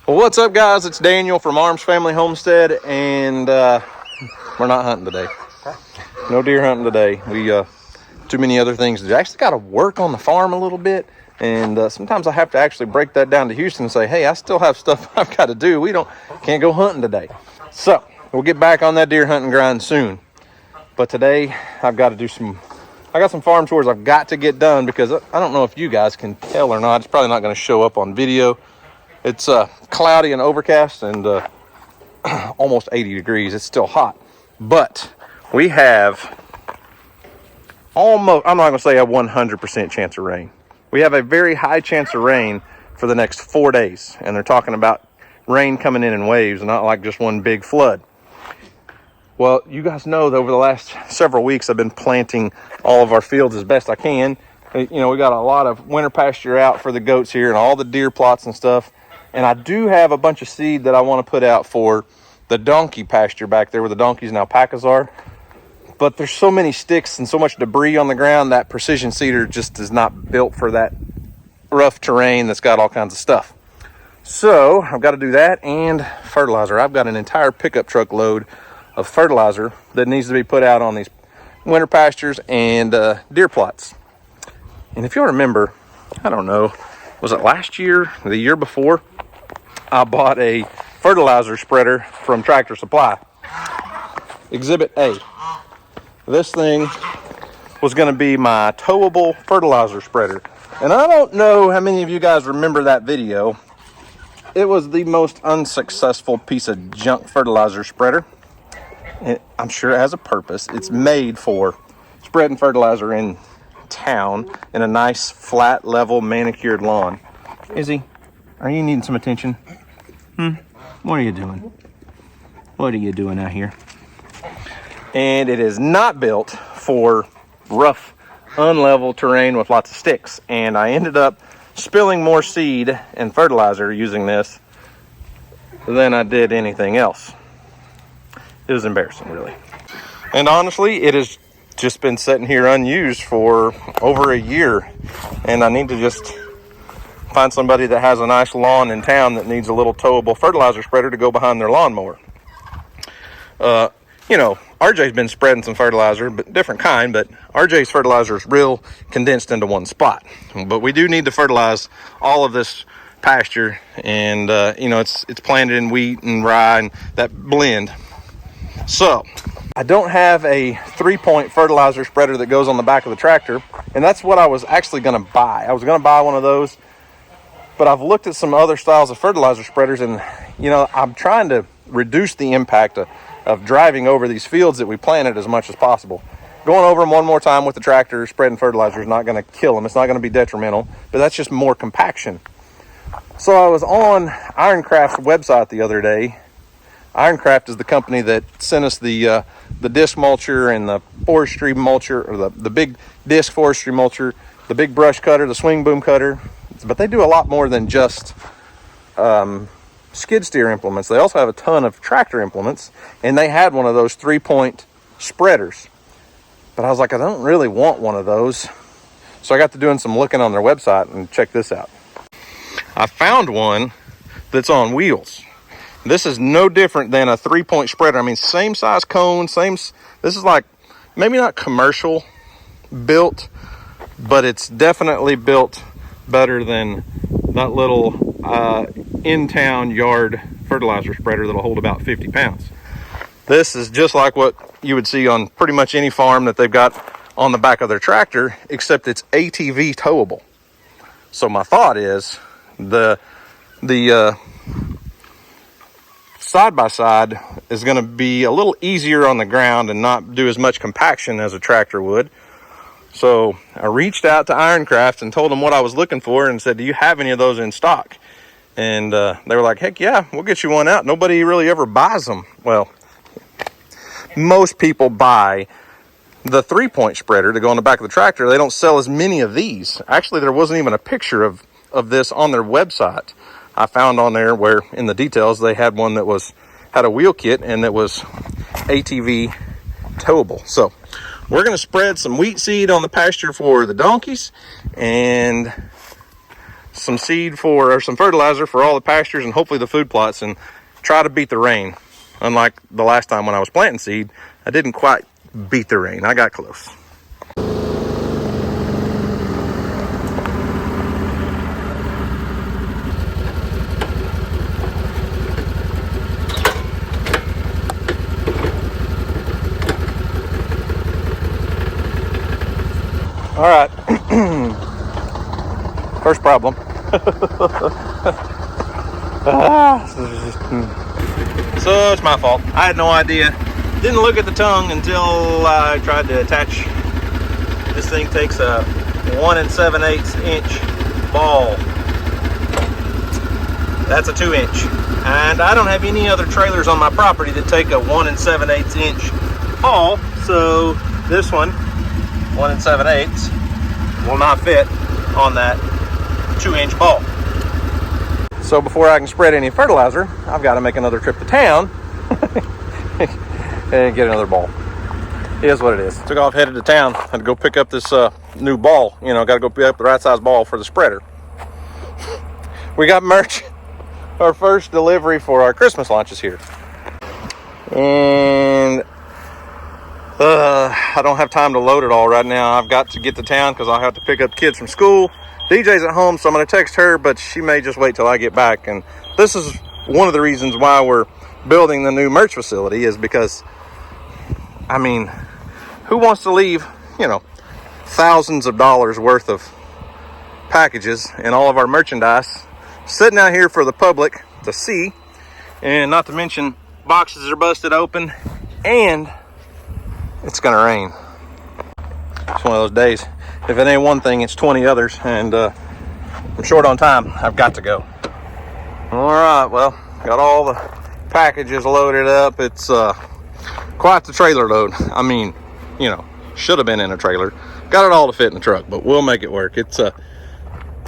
Well, what's up, guys? It's Daniel from Arms Family Homestead, and we're not hunting today. No deer hunting today. We too many other things to do. I actually got to work on the farm a little bit, and sometimes I have to actually break that down to Houston and say, hey, I still have stuff I've got to do. Can't go hunting today. So we'll get back on that deer hunting grind soon. But today I've got to do I got some farm chores I've got to get done, because I don't know if you guys can tell or not. It's probably not going to show up on video. It's cloudy and overcast and almost 80 degrees. It's still hot. But we have almost, I'm not going to say a 100% chance of rain. We have a very high chance of rain for the next 4 days. And they're talking about rain coming in waves, not like just one big flood. Well, you guys know that over the last several weeks, I've been planting all of our fields as best I can. You know, we got a lot of winter pasture out for the goats here and all the deer plots and stuff. And I do have a bunch of seed that I want to put out for the donkey pasture back there where the donkeys and alpacas are. But there's so many sticks and so much debris on the ground that precision seeder just is not built for that rough terrain that's got all kinds of stuff. So I've got to do that and fertilizer. I've got an entire pickup truck load of fertilizer that needs to be put out on these winter pastures and deer plots. And if you'll remember, I don't know, was it last year or the year before? I bought a fertilizer spreader from Tractor Supply. Exhibit A. This thing was going to be my towable fertilizer spreader. And I don't know how many of you guys remember that video. It was the most unsuccessful piece of junk fertilizer spreader. I'm sure it has a purpose. It's made for spreading fertilizer in town in a nice, flat, level, manicured lawn. Izzy, are you needing some attention? What are you doing? What are you doing out here? And it is not built for rough, unlevel terrain with lots of sticks. And I ended up spilling more seed and fertilizer using this than I did anything else. It was embarrassing, really. And honestly, it has just been sitting here unused for over a year. And I need to just find somebody that has a nice lawn in town that needs a little towable fertilizer spreader to go behind their lawnmower. You know, RJ's been spreading some fertilizer, but different kind, but RJ's fertilizer is real condensed into one spot. But we do need to fertilize all of this pasture, and you know, it's planted in wheat and rye and that blend. So I don't have a 3-point fertilizer spreader that goes on the back of the tractor, and that's what I was actually going to buy. I was going to buy one of those, but I've looked at some other styles of fertilizer spreaders, and you know, I'm trying to reduce the impact of driving over these fields that we planted as much as possible. Going over them one more time with the tractor spreading fertilizer is not going to kill them. It's not going to be detrimental, but that's just more compaction. So I was on Ironcraft's website the other day. Ironcraft is the company that sent us the disc mulcher and the forestry mulcher, or the big disc forestry mulcher, the big brush cutter, the swing boom cutter. But they do a lot more than just skid steer implements. They also have a ton of tractor implements, and they had one of those 3-point spreaders. But I was like, I don't really want one of those. So I got to doing some looking on their website, and check this out. I found one that's on wheels. This is no different than a 3-point spreader. I mean, same size cone, this is like, maybe not commercial built, but it's definitely built better than that little in-town yard fertilizer spreader that'll hold about 50 pounds. This is just like what you would see on pretty much any farm that they've got on the back of their tractor, except it's ATV towable. So my thought is the side-by-side is going to be a little easier on the ground and not do as much compaction as a tractor would. So I reached out to Ironcraft and told them what I was looking for and said, do you have any of those in stock? And they were like, heck yeah, we'll get you one out. Nobody really ever buys them. Well, most people buy the 3-point spreader to go on the back of the tractor. They don't sell as many of these. Actually, there wasn't even a picture of this on their website. I found on there where in the details they had one that had a wheel kit and that was ATV towable. So we're going to spread some wheat seed on the pasture for the donkeys and some seed or some fertilizer for all the pastures and hopefully the food plots, and try to beat the rain. Unlike the last time when I was planting seed, I didn't quite beat the rain. I got close. All right, first problem. So it's my fault. I had no idea. Didn't look at the tongue until I tried to attach. This thing takes a 1 7/8 inch ball. That's a 2 inch. And I don't have any other trailers on my property that take a 1 7/8 inch ball. So this one, 1 7/8, will not fit on that 2 inch ball. So before I can spread any fertilizer, I've got to make another trip to town and get another ball. It is what it is. Took off, headed to town. Had to go pick up this new ball. You know, got to go pick up the right size ball for the spreader. We got merch. Our first delivery for our Christmas launches here. And I don't have time to load it all right now. I've got to get to town because I'll have to pick up kids from school. DJ's at home, so I'm going to text her, but she may just wait till I get back. And this is one of the reasons why we're building the new merch facility, is because, I mean, who wants to leave, you know, thousands of dollars worth of packages and all of our merchandise sitting out here for the public to see? And not to mention, boxes are busted open and it's going to rain. It's one of those days. If it ain't one thing, it's 20 others, and I'm short on time. I've got to go. All right, well, got all the packages loaded up. It's quite the trailer load. I mean, you know, should have been in a trailer. Got it all to fit in the truck, but we'll make it work. It's I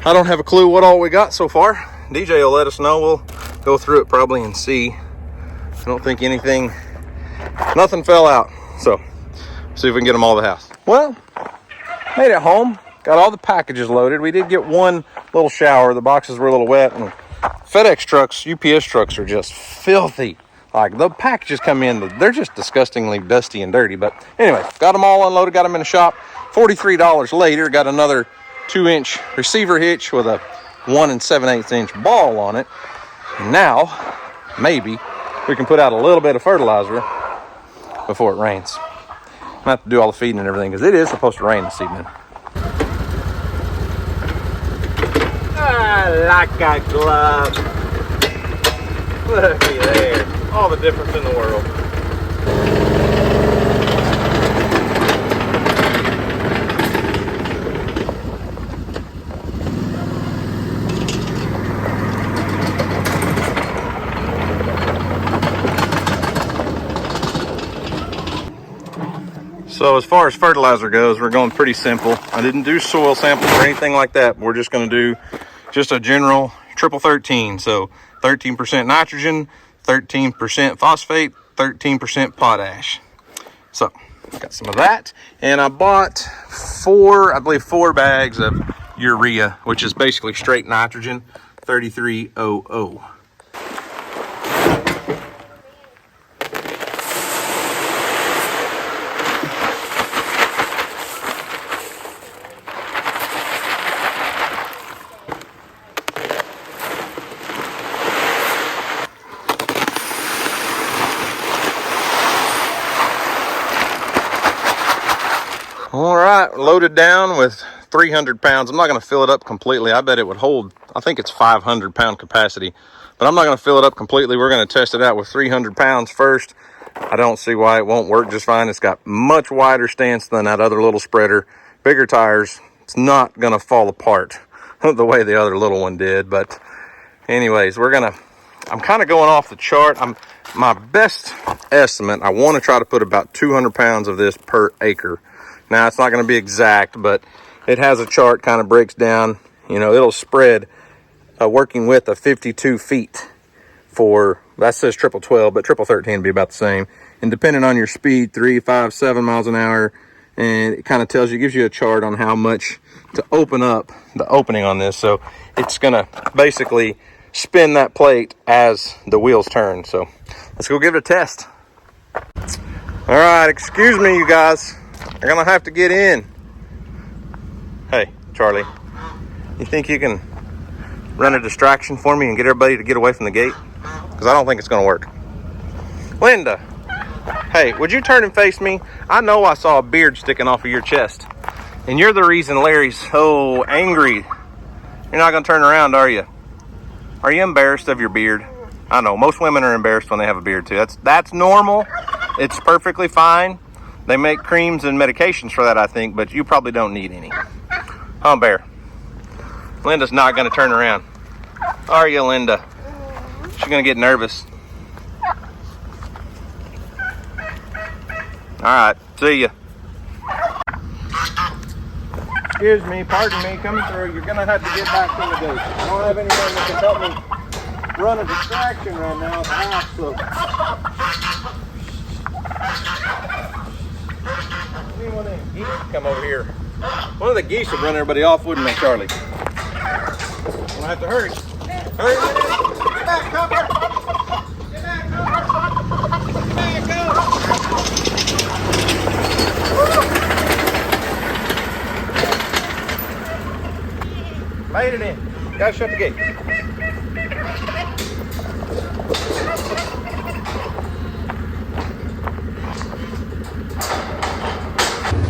don't have a clue what all we got so far. DJ will let us know. We'll go through it probably and see. I don't think nothing fell out. So, see if we can get them all to the house. Well, made it home. Got all the packages loaded. We did get one little shower. The boxes were a little wet, and FedEx trucks, UPS trucks are just filthy. Like, the packages come in, they're just disgustingly dusty and dirty. But anyway, got them all unloaded, got them in the shop. $43 later, got another 2 inch receiver hitch with a 1 7/8 inch ball on it. And now, maybe, we can put out a little bit of fertilizer before it rains. I'm gonna have to do all the feeding and everything because it is supposed to rain this evening. I like that glove. Looky there. All the difference in the world. So as far as fertilizer goes, we're going pretty simple. I didn't do soil samples or anything like that. We're just going to do just a general triple 13. So 13% nitrogen, 13% phosphate, 13% potash. So got some of that. And I bought I believe four bags of urea, which is basically straight nitrogen, 3300. All right, loaded down with 300 pounds. I'm not going to fill it up completely. I bet it would hold, I think it's 500 pound capacity, but I'm not going to fill it up completely. We're going to test it out with 300 pounds first. I don't see why it won't work just fine. It's got much wider stance than that other little spreader, bigger tires. It's not going to fall apart the way the other little one did. But anyways, I'm kind of going off the chart. My best estimate, I want to try to put about 200 pounds of this per acre. Now, it's not going to be exact, but it has a chart, kind of breaks down. You know, it'll spread a working width of 52 feet for, that says triple 12, but triple 13 would be about the same. And depending on your speed, 3, 5, 7 miles an hour, and it kind of tells you, gives you a chart on how much to open up the opening on this. So it's gonna basically spin that plate as the wheels turn. So let's go give it a test. All right, excuse me, you guys. You're gonna have to get in. Hey, Charlie, you think you can run a distraction for me and get everybody to get away from the gate? Because I don't think it's gonna work. Linda, hey, would you turn and face me? I know I saw a beard sticking off of your chest, and you're the reason Larry's so angry. You're not gonna turn around, are you? Are you embarrassed of your beard? I know, most women are embarrassed when they have a beard too. That's normal. It's perfectly fine. They make creams and medications for that, I think, but you probably don't need any. Huh, Bear? Linda's not gonna turn around. Are you, Linda? She's gonna get nervous. All right, see ya. Excuse me, pardon me, coming through. You're gonna have to get back to the gate. I don't have anyone that can help me run a distraction right now at the house, so. Anyone in geese come over here? One of the geese would run everybody off, wouldn't they, Charlie? We'll have to hurry. Hurry, get back, Copper! Get back, Copper! Get back, go! Made it in. Gotta shut the gate.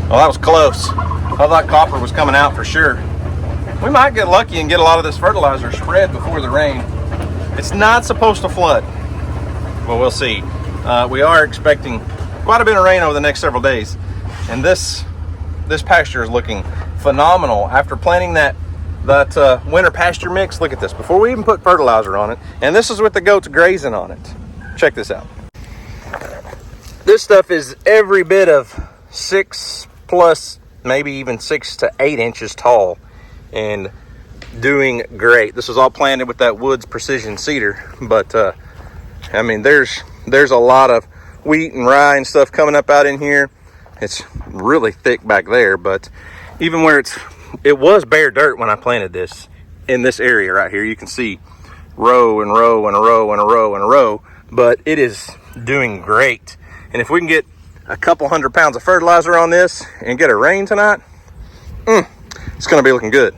Well, that was close. I thought copper was coming out for sure. We might get lucky and get a lot of this fertilizer spread before the rain. It's not supposed to flood. Well, we'll see. We are expecting quite a bit of rain over the next several days. And this pasture is looking phenomenal. After planting that winter pasture mix, look at this. Before we even put fertilizer on it, and this is with the goats grazing on it. Check this out. This stuff is every bit of 6 plus, maybe even 6 to 8 inches tall and doing great. This was all planted with that Woods precision seeder, but I mean, there's a lot of wheat and rye and stuff coming up out in here. It's really thick back there, but even where it was bare dirt when I planted this in this area right here, you can see row and row and a row and a row and a row, but it is doing great. And if we can get a couple 100 pounds of fertilizer on this and get a rain tonight, it's gonna be looking good.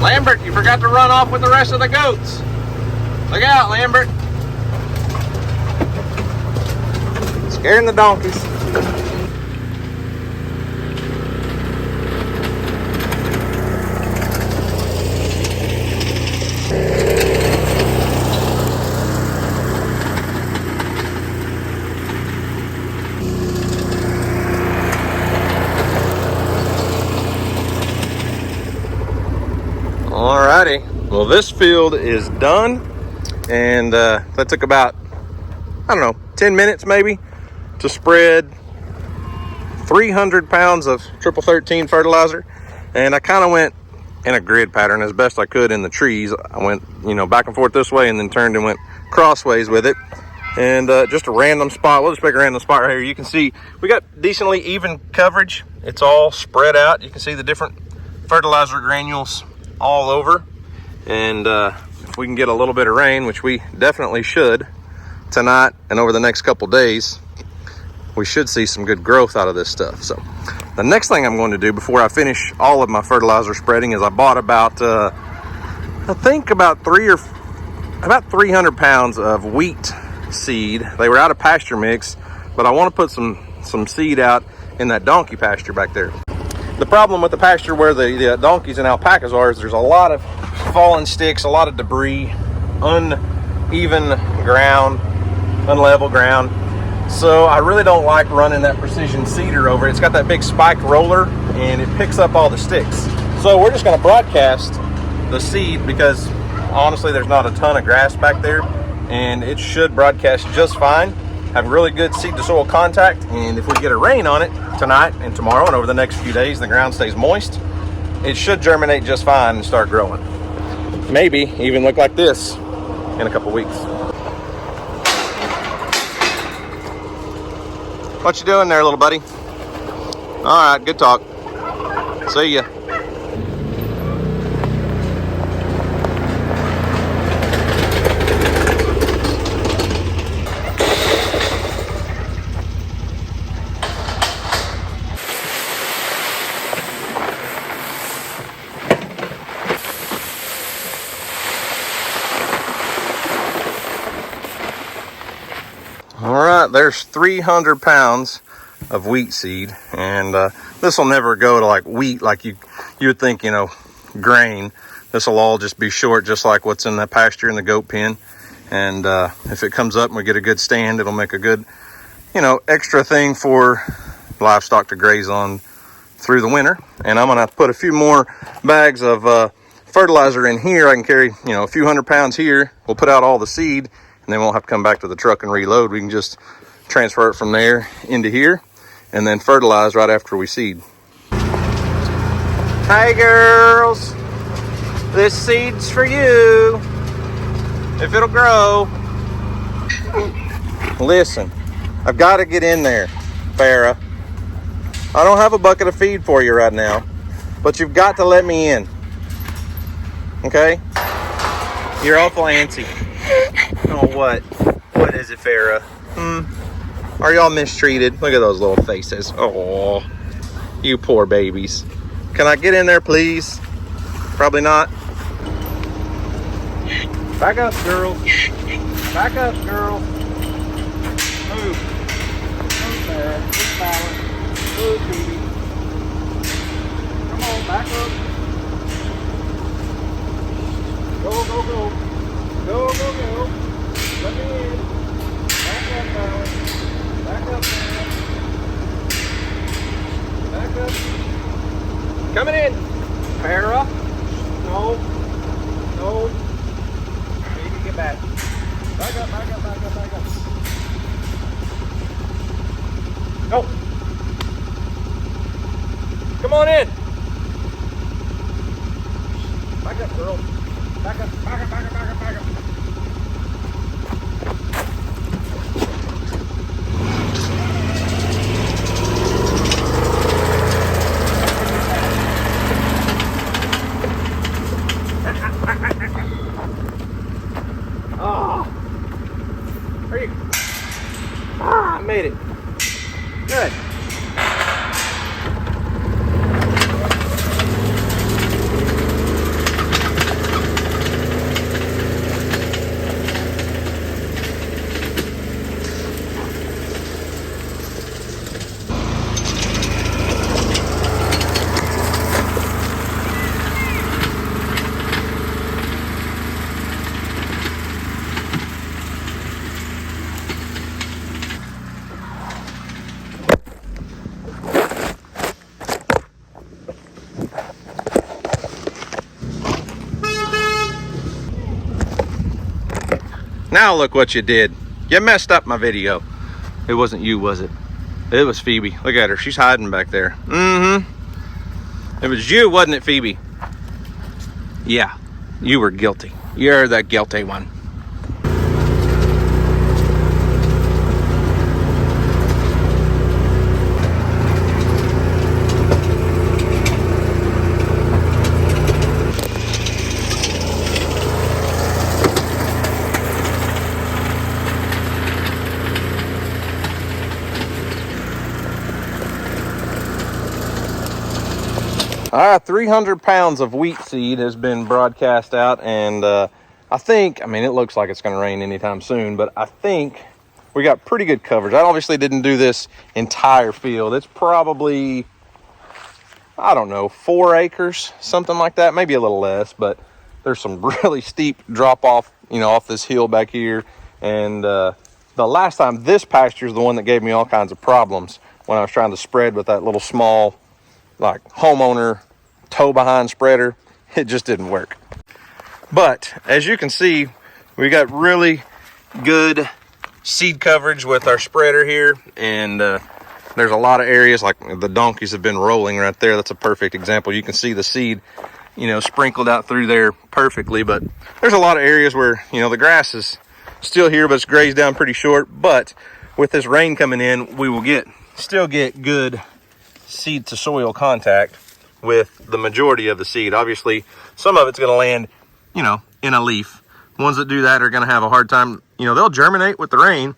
Lambert, you forgot to run off with the rest of the goats. Look out, Lambert. Scaring the donkeys. Alrighty, well, this field is done, and that took about, I don't know, 10 minutes maybe to spread 300 pounds of triple 13 fertilizer. And I kind of went in a grid pattern as best I could in the trees. I went, back and forth this way and then turned and went crossways with it. And just a random spot, we'll just pick a random spot right here. You can see we got decently even coverage. It's all spread out. You can see the different fertilizer granules all over. And if we can get a little bit of rain, which we definitely should tonight and over the next couple days, we should see some good growth out of this stuff. So the next thing I'm going to do before I finish all of my fertilizer spreading is I bought about I think about 300 pounds of wheat seed. They were out of pasture mix, but I want to put some seed out in that donkey pasture back there. The problem with the pasture where the donkeys and alpacas are is there's a lot of fallen sticks, a lot of debris, uneven ground, unlevel ground. So I really don't like running that precision seeder over it. It's got that big spiked roller and it picks up all the sticks. So we're just going to broadcast the seed because honestly there's not a ton of grass back there, and it should broadcast just fine. Have really good seed to soil contact, and if we get a rain on it tonight and tomorrow and over the next few days, the ground stays moist, it should germinate just fine and start growing. Maybe even look like this in a couple weeks. What you doing there, little buddy? All right, good talk. See ya. All right, there's 300 pounds of wheat seed, and this will never go to like wheat like you would think, you know, grain. This will all just be short, just like what's in the pasture in the goat pen. And if it comes up and we get a good stand, it'll make a good, you know, extra thing for livestock to graze on through the winter. And I'm gonna put a few more bags of fertilizer in here. I can carry, you know, a few hundred pounds here. We'll put out all the seed, and then we won't have to come back to the truck and reload. We can just transfer it from there into here and then fertilize right after we seed. Hey girls, this seed's for you, if it'll grow. Listen, I've got to get in there, Farrah. I don't have a bucket of feed for you right now, but you've got to let me in, okay? You're awful antsy. Oh, what? What is it, Farrah? Are y'all mistreated? Look at those little faces. Oh, you poor babies. Can I get in there, please? Probably not. Back up, girl. Back up, girl. Move. Move, Farrah. Just balance. Move, baby. Come on, back up. Go, go, go. Go, go, go. Let me in. Back up, balance. Back up, man. Back up. Coming in. Farrah. No. No. Baby, get back. Back up, back up, back up, back up. No. Come on in. Back up, girl. Back up, back up, back up, back up, back up. Oh, are you? Ah, I made it. Good. Now look what you did. You messed up my video. It wasn't you, was it? It was Phoebe. Look at her. She's hiding back there. It was you, wasn't it, Phoebe? Yeah, you were guilty. You're the guilty one. All right, 300 pounds of wheat seed has been broadcast out, and I mean, it looks like it's going to rain anytime soon, but I think we got pretty good coverage. I obviously didn't do this entire field. It's probably, I don't know, 4 acres, something like that, maybe a little less, but there's some really steep drop off, you know, off this hill back here, and the the last time, this pasture is the one that gave me all kinds of problems when I was trying to spread with that little small, like, homeowner tow behind spreader. It just didn't work. But as you can see, we got really good seed coverage with our spreader here, and there's a lot of areas, like the donkeys have been rolling right there. That's a perfect example. You can see the seed, you know, sprinkled out through there perfectly, but there's a lot of areas where, you know, the grass is still here, but it's grazed down pretty short. But with this rain coming in, we will still get good seed to soil contact with the majority of the seed. Obviously, some of it's going to land, you know, in a leaf. Ones that do that are going to have a hard time. You know, they'll germinate with the rain,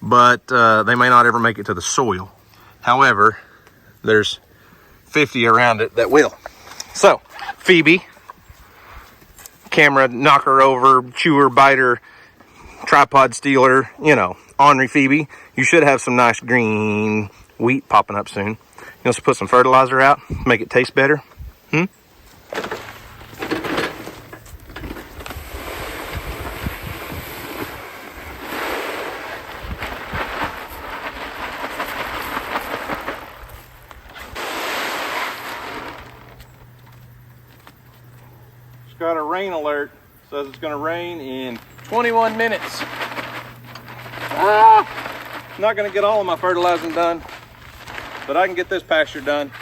but they may not ever make it to the soil. However, there's 50 around it that will. So, Phoebe, camera knocker over, chewer, biter, tripod stealer, you know, ornery Phoebe, you should have some nice green wheat popping up soon. You know, so put some fertilizer out, make it taste better. Got a rain alert. Says it's going to rain in 21 minutes. Not going to get all of my fertilizing done, but I can get this pasture done.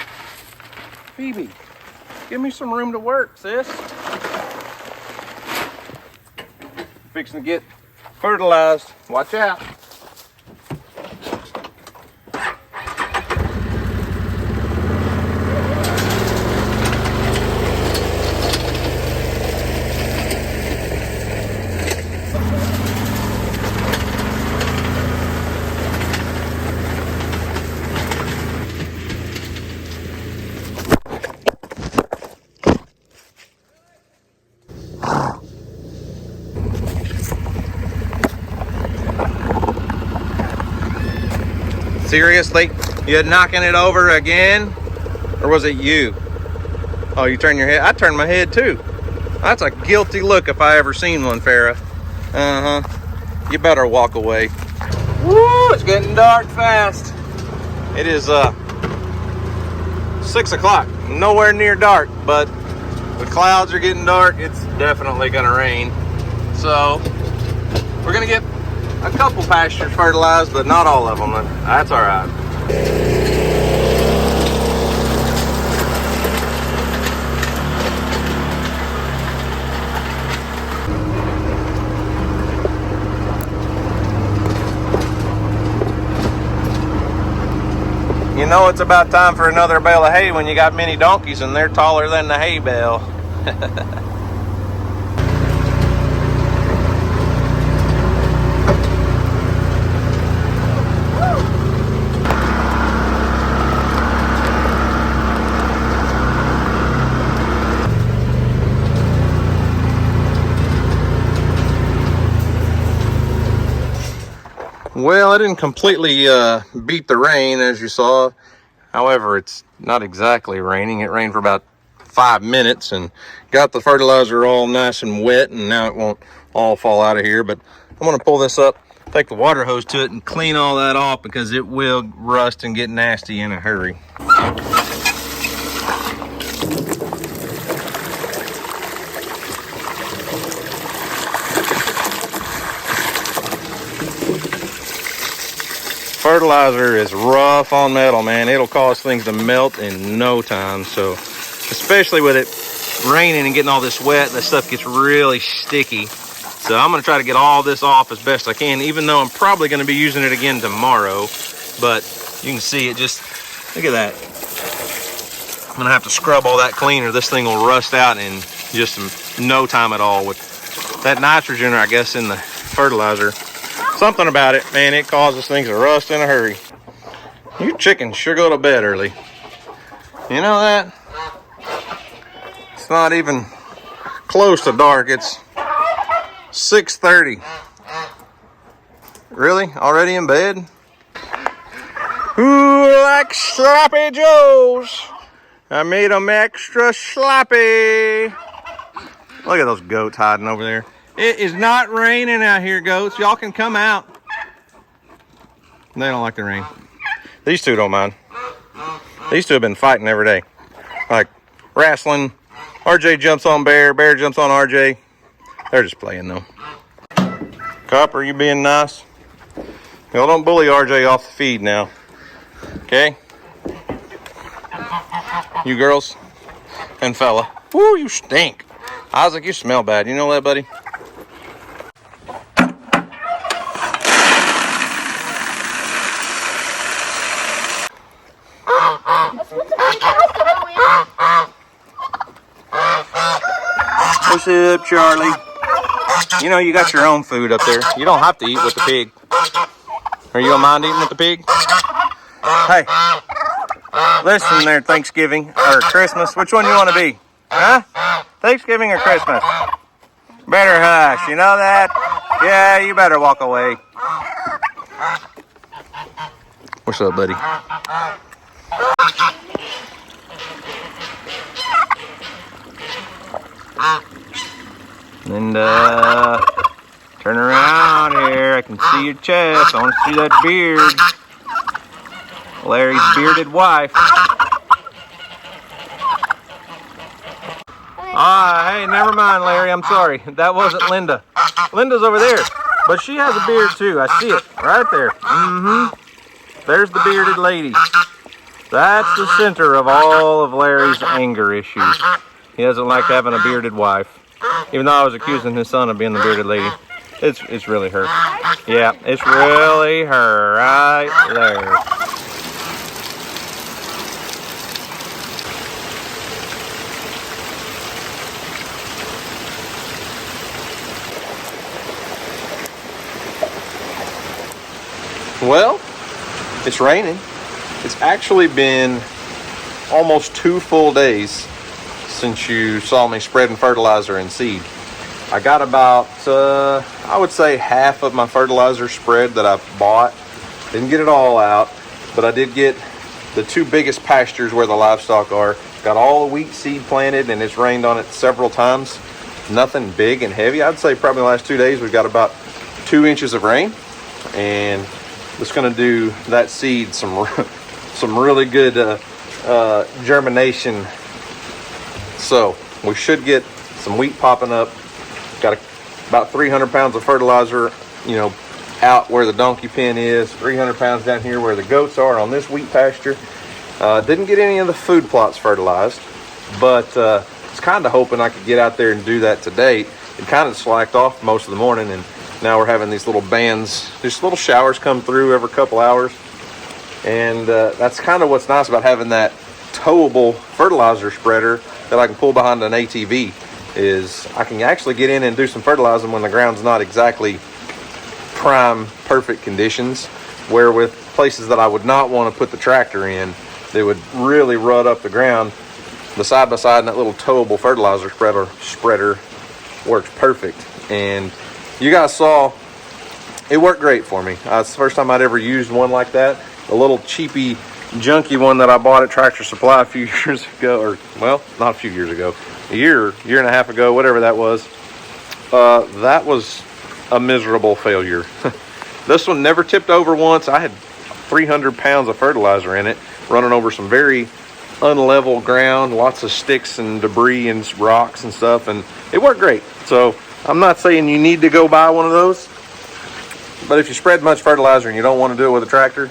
Phoebe, give me some room to work, sis. Fixing to get fertilized. Watch out. Seriously? You knocking it over again? Or was it you? Oh, you turn your head? I turned my head too. That's a guilty look if I ever seen one, Farrah. You better walk away. Woo, it's getting dark fast. It is 6 o'clock. Nowhere near dark, but the clouds are getting dark. It's definitely gonna rain. So we're gonna get a couple pastures fertilized, but not all of them. That's all right. You know it's about time for another bale of hay when you got many donkeys and they're taller than the hay bale. Well, I didn't completely beat the rain, as you saw. However, it's not exactly raining. It rained for about 5 minutes and got the fertilizer all nice and wet, and now it won't all fall out of here. But I'm going to pull this up, take the water hose to it, and clean all that off because it will rust and get nasty in a hurry. Fertilizer is rough on metal, man. It'll cause things to melt in no time. So, especially with it raining and getting all this wet, that stuff gets really sticky. So I'm gonna try to get all this off as best I can, even though I'm probably gonna be using it again tomorrow. But you can see it just, look at that. I'm gonna have to scrub all that clean or this thing will rust out in just no time at all. With that nitrogen, I guess, in the fertilizer. Something about it, man, it causes things to rust in a hurry. You chickens sure go to bed early. You know that? It's not even close to dark. It's 6:30. Really? Already in bed? Who likes sloppy joes? I made them extra sloppy. Look at those goats hiding over there. It is not raining out here, goats. Y'all can come out. They don't like the rain. These two don't mind. These two have been fighting every day. Like wrestling. RJ jumps on Bear. Bear jumps on RJ. They're just playing though. Copper, you being nice? Y'all don't bully RJ off the feed now. Okay? You girls and fella. Woo, you stink. Isaac, you smell bad. You know that, buddy? What's up, Charlie? You know you got your own food up there. You don't have to eat with the pig. Are you gonna mind eating with the pig? Hey, listen there, Thanksgiving or Christmas. Which one you want to be? Huh? Thanksgiving or Christmas? Better hush. You know that? Yeah, you better walk away. What's up, buddy? Linda, turn around here. I can see your chest. I want to see that beard. Larry's bearded wife. Hey, never mind, Larry. I'm sorry. That wasn't Linda. Linda's over there. But she has a beard, too. I see it right there. There's the bearded lady. That's the center of all of Larry's anger issues. He doesn't like having a bearded wife. Even though I was accusing his son of being the bearded lady. It's really her. Yeah, it's really her right there. Well, it's raining. It's actually been almost 2 full days since you saw me spreading fertilizer and seed. I got about, I would say half of my fertilizer spread that I bought. Didn't get it all out, but I did get the 2 biggest pastures where the livestock are. Got all the wheat seed planted, and it's rained on it several times. Nothing big and heavy. I'd say probably the last 2 days we've got about 2 inches of rain, and it's going to do that seed some really good germination. So we should get some wheat popping up. Got about 300 pounds of fertilizer, out where the donkey pen is. 300 pounds down here where the goats are on this wheat pasture. Didn't get any of the food plots fertilized, but was kind of hoping I could get out there and do that today. It kind of slacked off most of the morning, and now we're having these little bands, these little showers come through every couple hours. And that's kind of what's nice about having that towable fertilizer spreader that I can pull behind an ATV, is I can actually get in and do some fertilizing when the ground's not exactly prime perfect conditions, where with places that I would not want to put the tractor in, they would really rut up the ground. The side by side and that little towable fertilizer spreader works perfect. And you guys saw it worked great for me. It's the first time I'd ever used one like that. A little cheapy, junky one that I bought at Tractor Supply a few years ago, or well, not a few years ago, a year and a half ago, whatever that was. That was a miserable failure. This one never tipped over once. I had 300 pounds of fertilizer in it, running over some very unlevel ground, lots of sticks and debris and rocks and stuff, and it worked great. So I'm not saying you need to go buy one of those, but if you spread much fertilizer and you don't want to do it with a tractor,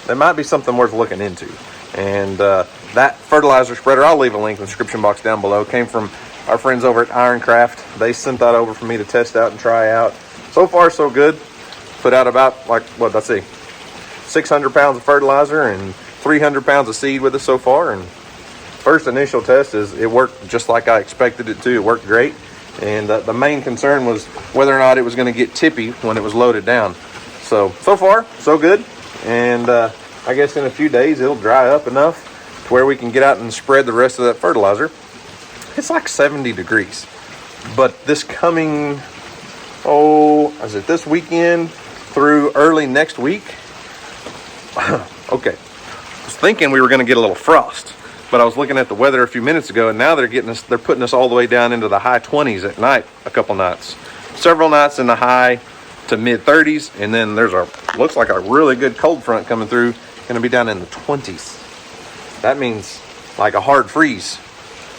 there might be something worth looking into. And that fertilizer spreader, I'll leave a link in the description box down below, came from our friends over at Ironcraft. They sent that over for me to test out and try out. So far, so good. Put out about, 600 pounds of fertilizer and 300 pounds of seed with it so far. And first initial test is it worked just like I expected it to. It worked great. And the main concern was whether or not it was going to get tippy when it was loaded down. So far, so good. And I guess in a few days it'll dry up enough to where we can get out and spread the rest of that fertilizer. It's like 70 degrees. But this coming, this weekend through early next week? Okay. I was thinking we were going to get a little frost. But I was looking at the weather a few minutes ago, and now they're putting us all the way down into the high 20s at night a couple nights. Several nights in the high to mid 30s, and then there's looks like a really good cold front coming through, going to be down in the 20s. That means like a hard freeze,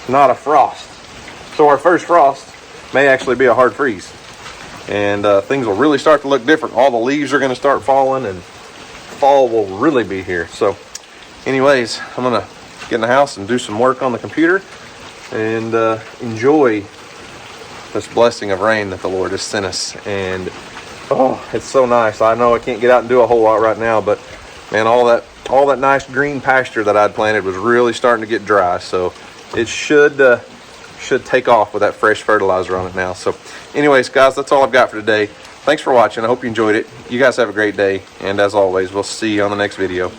not a frost. So our first frost may actually be a hard freeze, and things will really start to look different. All the leaves are going to start falling, and fall will really be here. So anyways, I'm going to get in the house and do some work on the computer and enjoy this blessing of rain that the Lord has sent us. And oh, it's so nice. I know I can't get out and do a whole lot right now, but man, all that nice green pasture that I'd planted was really starting to get dry. So it should take off with that fresh fertilizer on it now. So anyways, guys, that's all I've got for today. Thanks for watching. I hope you enjoyed it. You guys have a great day, and as always, we'll see you on the next video.